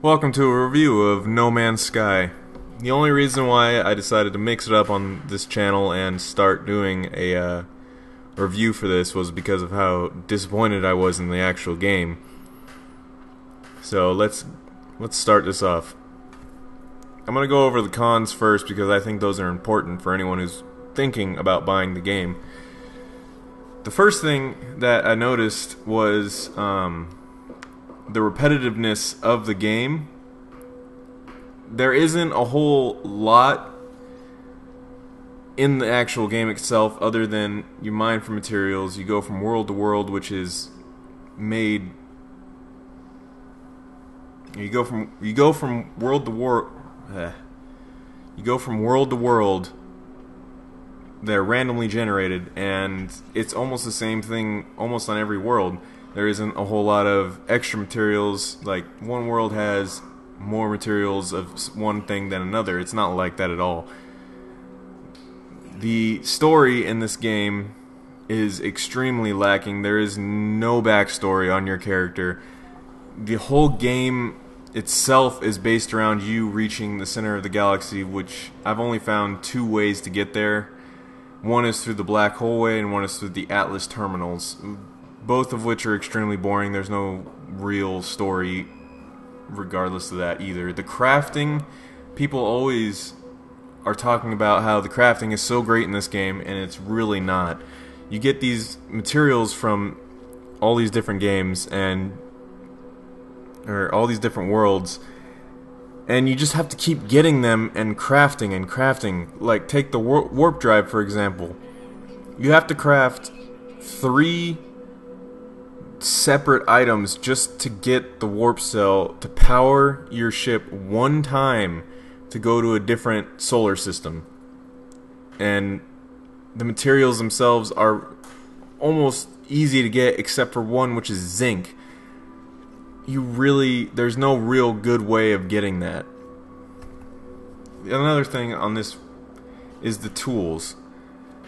Welcome to a review of No Man's Sky. The only reason why I decided to mix it up on this channel and start doing a review for this was because of how disappointed I was in the actual game. So let's start this off. I'm gonna go over the cons first because I think those are important for anyone who's thinking about buying the game. The first thing that I noticed was the repetitiveness of the game. There isn't a whole lot in the actual game itself other than you mine for materials, you go from world to world, which is made. You go from world to world. You go from world to world. They're randomly generated, and it's almost the same thing almost on every world. There isn't a whole lot of extra materials. Like, one world has more materials of one thing than another. It's not like that at all. The story in this game is extremely lacking. There is no backstory on your character. The whole game itself is based around you reaching the center of the galaxy, which I've only found two ways to get there. One is through the Black Hole Way, and one is through the Atlas terminals, both of which are extremely boring. There's no real story regardless of that either. The crafting, people always are talking about how the crafting is so great in this game, and it's really not. You get these materials from all these different games or all these different worlds, and you just have to keep getting them and crafting and crafting. Like, take the warp drive for example. You have to craft 3 separate items just to get the warp cell to power your ship one time to go to a different solar system. And the materials themselves are almost easy to get except for one, which is zinc. There's no real good way of getting that. Another thing on this is the tools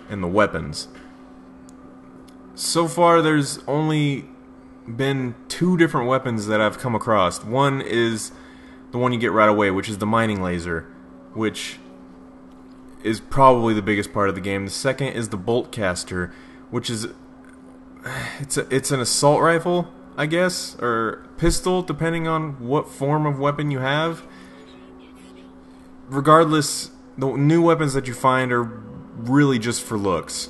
and the weapons. So far there's only been 2 different weapons that I've come across. One is the one you get right away, which is the mining laser, which is probably the biggest part of the game. The second is the bolt caster, which is it's an assault rifle, I guess, or pistol, depending on what form of weapon you have. Regardless, the new weapons that you find are really just for looks.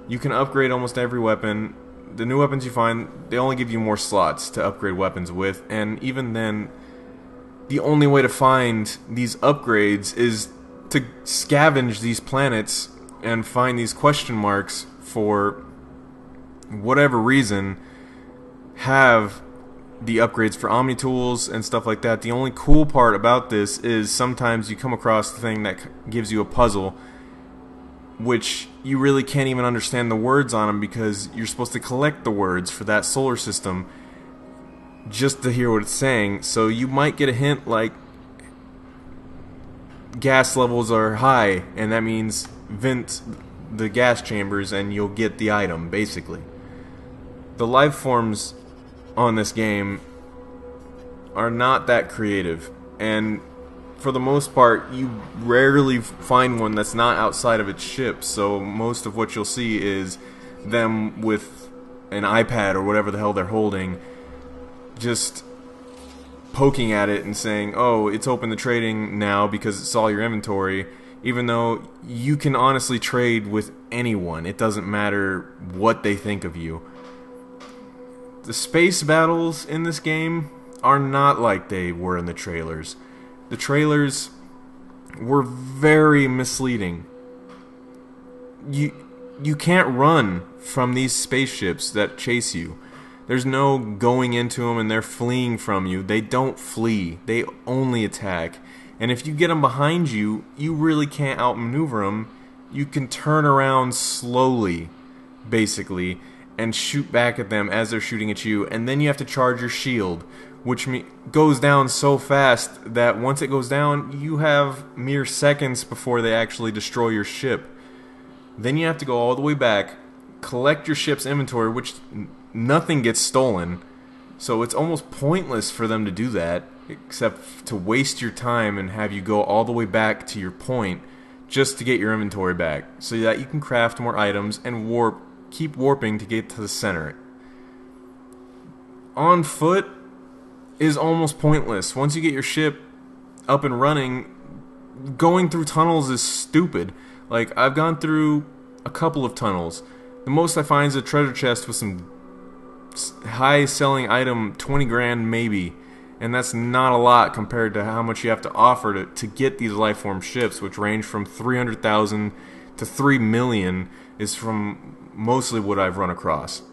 You can upgrade almost every weapon. The new weapons you find, they only give you more slots to upgrade weapons with, and even then, the only way to find these upgrades is to scavenge these planets and find these question marks for whatever reason have the upgrades for Omni tools and stuff like that. The only cool part about this is sometimes you come across the thing that gives you a puzzle, which you really can't even understand the words on them because you're supposed to collect the words for that solar system just to hear what it's saying. So you might get a hint like gas levels are high, and that means vent the gas chambers and you'll get the item, basically. The life forms on this game are not that creative, and for the most part you rarely find one that's not outside of its ship. So most of what you'll see is them with an iPad or whatever the hell they're holding, just poking at it and saying, oh, it's open to trading now because it saw your inventory, even though you can honestly trade with anyone. It doesn't matter what they think of you. The space battles in this game are not like they were in the trailers. The trailers were very misleading. You can't run from these spaceships that chase you. There's no going into them and they're fleeing from you. They don't flee. They only attack. And if you get them behind you, you really can't outmaneuver them. You can turn around slowly, basically, and shoot back at them as they're shooting at you, and then you have to charge your shield, which goes down so fast that once it goes down, you have mere seconds before they actually destroy your ship. Then you have to go all the way back, collect your ship's inventory, which nothing gets stolen, So it's almost pointless for them to do that, except to waste your time and have you go all the way back to your point just to get your inventory back, so that you can craft more items and keep warping to get to the center. On foot is almost pointless. Once you get your ship up and running, going through tunnels is stupid. Like, I've gone through a couple of tunnels. The most I find is a treasure chest with some high selling item, 20 grand maybe, and that's not a lot compared to how much you have to offer to get these lifeform ships, which range from 300,000 to 3 million, is from mostly what I've run across.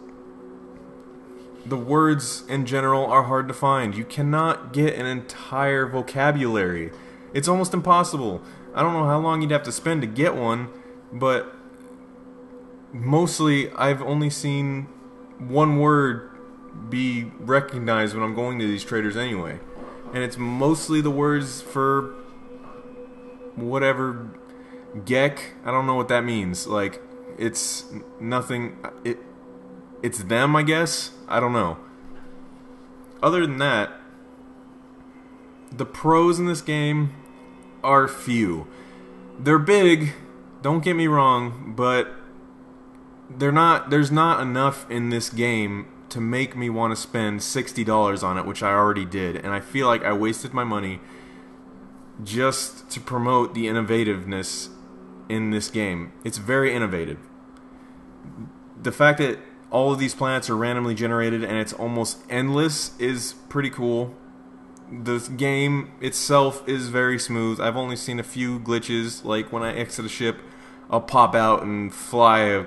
The words in general are hard to find. You cannot get an entire vocabulary. It's almost impossible. I don't know how long you'd have to spend to get one, but mostly I've only seen one word be recognized when I'm going to these traders anyway. And it's mostly the words for whatever, Gek, I don't know what that means. Like, it's nothing, it's them, I guess? I don't know. Other than that, the pros in this game are few. They're big, don't get me wrong, but there's not enough in this game to make me want to spend $60 on it, which I already did, and I feel like I wasted my money just to promote the innovativeness in this game. It's very innovative. The fact that all of these planets are randomly generated and it's almost endless is pretty cool. The game itself is very smooth. I've only seen a few glitches, like when I exit a ship, I'll pop out and fly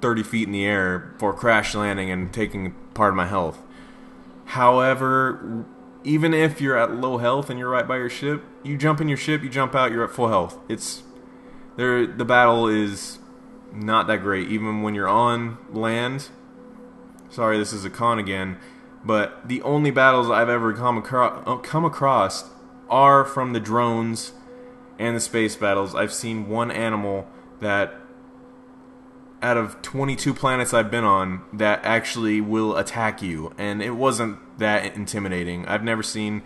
30 feet in the air for crash landing and taking part of my health. However, even if you're at low health and you're right by your ship, you jump in your ship, you jump out, you're at full health. The battle is not that great, even when you're on land. Sorry, this is a con again, but the only battles I've ever come across are from the drones and the space battles. I've seen one animal that, out of 22 planets I've been on, that actually will attack you, and it wasn't that intimidating. I've never seen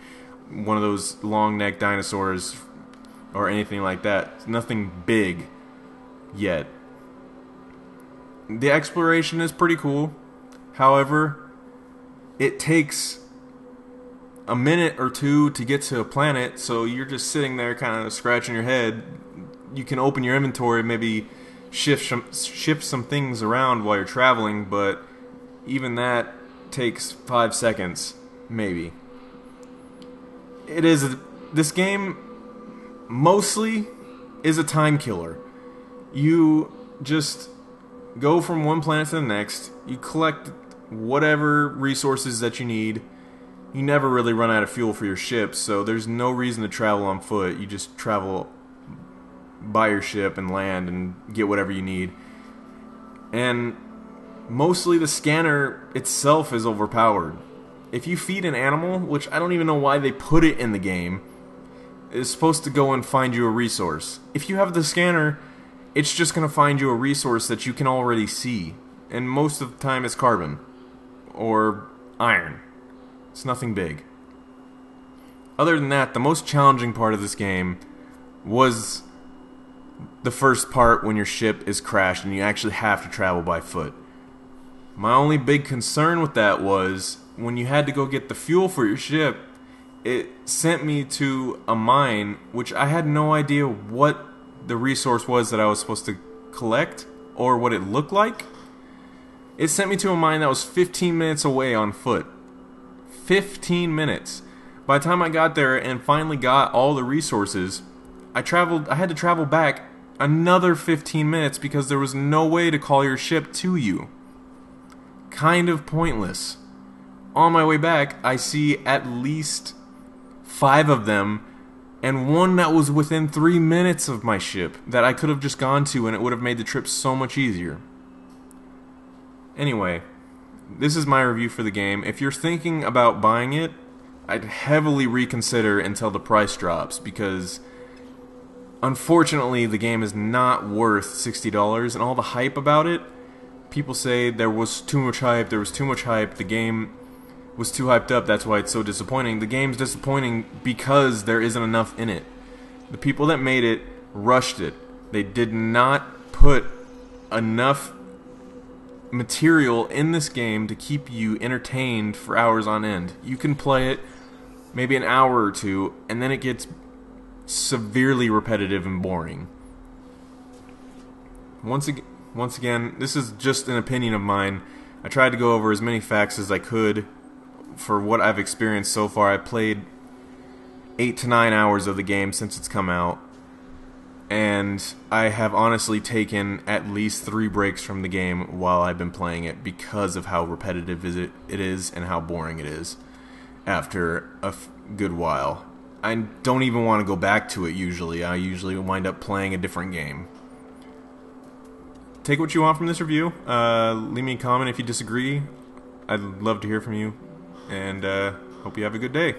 one of those long-necked dinosaurs or anything like that. Nothing big yet. The exploration is pretty cool. However, it takes a minute or two to get to a planet, so you're just sitting there kind of scratching your head. You can open your inventory, maybe shift some things around while you're traveling, but even that takes 5 seconds, maybe. This game mostly is a time killer. You just go from one planet to the next, you collect whatever resources that you need. You never really run out of fuel for your ship, so there's no reason to travel on foot. You just travel by your ship and land and get whatever you need. And mostly the scanner itself is overpowered. If you feed an animal, which I don't even know why they put it in the game, it's supposed to go and find you a resource. If you have the scanner, it's just going to find you a resource that you can already see. And most of the time it's carbon. Or iron. It's nothing big. Other than that, the most challenging part of this game was the first part when your ship is crashed and you actually have to travel by foot. My only big concern with that was when you had to go get the fuel for your ship, it sent me to a mine, which I had no idea what the resource was that I was supposed to collect or what it looked like. It sent me to a mine that was 15 minutes away on foot. 15 minutes. By the time I got there and finally got all the resources, I had to travel back another 15 minutes because there was no way to call your ship to you. Kind of pointless. On my way back, I see at least 5 of them, and one that was within 3 minutes of my ship that I could have just gone to, and it would have made the trip so much easier. Anyway, this is my review for the game. If you're thinking about buying it, I'd heavily reconsider until the price drops, because unfortunately the game is not worth $60, and all the hype about it people say there was too much hype, the game was too hyped up, that's why it's so disappointing. The game's disappointing because there isn't enough in it. The people that made it rushed it. They did not put enough material in this game to keep you entertained for hours on end. You can play it maybe an hour or two, and then it gets severely repetitive and boring. Once again, this is just an opinion of mine. I tried to go over as many facts as I could for what I've experienced so far. I played 8 to 9 hours of the game since it's come out, and I have honestly taken at least 3 breaks from the game while I've been playing it because of how repetitive it is and how boring it is after a good while. I don't even want to go back to it usually. I usually wind up playing a different game. Take what you want from this review. Leave me a comment if you disagree. I'd love to hear from you, and hope you have a good day.